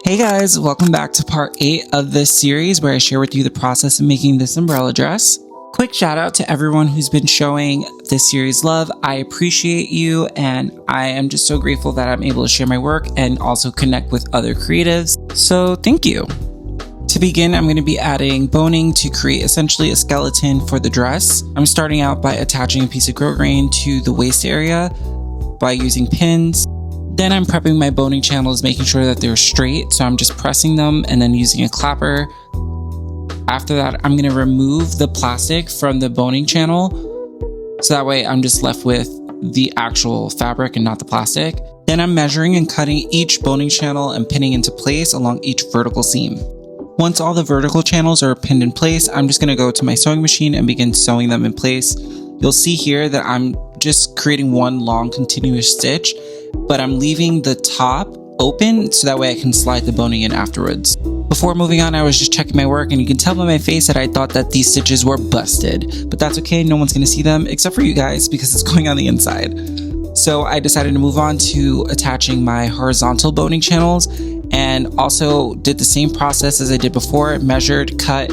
Hey guys, welcome back to part 8 of this series where I share with you the process of making this umbrella dress. Quick shout out to everyone who's been showing this series love. I appreciate you and I am just so grateful that I'm able to share my work and also connect with other creatives. So thank you. To begin, I'm going to be adding boning to create essentially a skeleton for the dress. I'm starting out by attaching a piece of grosgrain to the waist area by using pins. Then I'm prepping my boning channels, making sure that they're straight. So I'm just pressing them and then using a clapper. After that, I'm going to remove the plastic from the boning channel. So that way I'm just left with the actual fabric and not the plastic. Then I'm measuring and cutting each boning channel and pinning into place along each vertical seam. Once all the vertical channels are pinned in place, I'm just going to go to my sewing machine and begin sewing them in place. You'll see here that I'm just creating one long continuous stitch, but I'm leaving the top open so that way I can slide the boning in afterwards. Before moving on, I was just checking my work and you can tell by my face that I thought that these stitches were busted, but that's okay. No one's going to see them except for you guys because it's going on the inside. So I decided to move on to attaching my horizontal boning channels and also did the same process as I did before, measured, cut,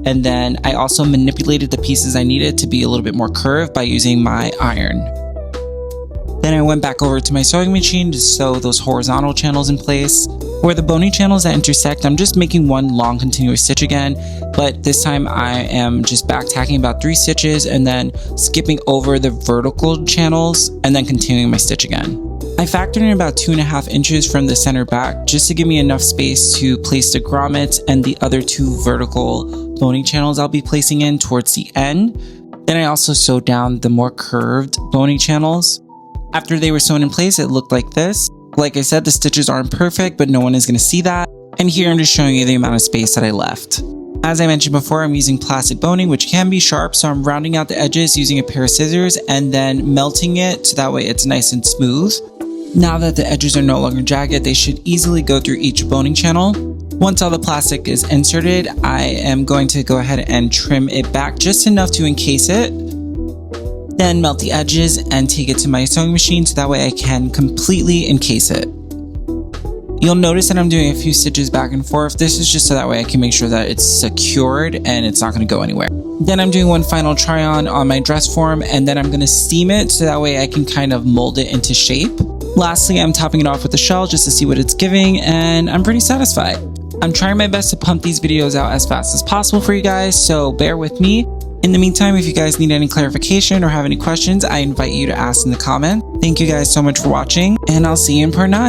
and then I also manipulated the pieces I needed to be a little bit more curved by using my iron. Then I went back over to my sewing machine to sew those horizontal channels in place. Where the boning channels that intersect, I'm just making one long continuous stitch again, but this time I am just back tacking about 3 stitches and then skipping over the vertical channels and then continuing my stitch again. I factored in about 2.5 inches from the center back just to give me enough space to place the grommets and the other 2 vertical boning channels I'll be placing in towards the end. Then I also sewed down the more curved boning channels. After they were sewn in place, it looked like this. Like I said, the stitches aren't perfect, but no one is going to see that. And here I'm just showing you the amount of space that I left. As I mentioned before, I'm using plastic boning, which can be sharp, so I'm rounding out the edges using a pair of scissors and then melting it so that way it's nice and smooth. Now that the edges are no longer jagged, they should easily go through each boning channel. Once all the plastic is inserted, I am going to go ahead and trim it back just enough to encase it. Then melt the edges and take it to my sewing machine so that way I can completely encase it. You'll notice that I'm doing a few stitches back and forth. This is just so that way I can make sure that it's secured and it's not going to go anywhere. Then I'm doing one final try on my dress form and then I'm going to steam it so that way I can kind of mold it into shape. Lastly, I'm topping it off with a shell just to see what it's giving and I'm pretty satisfied. I'm trying my best to pump these videos out as fast as possible for you guys, so bear with me. In the meantime, if you guys need any clarification or have any questions, I invite you to ask in the comments. Thank you guys so much for watching, and I'll see you in part 9.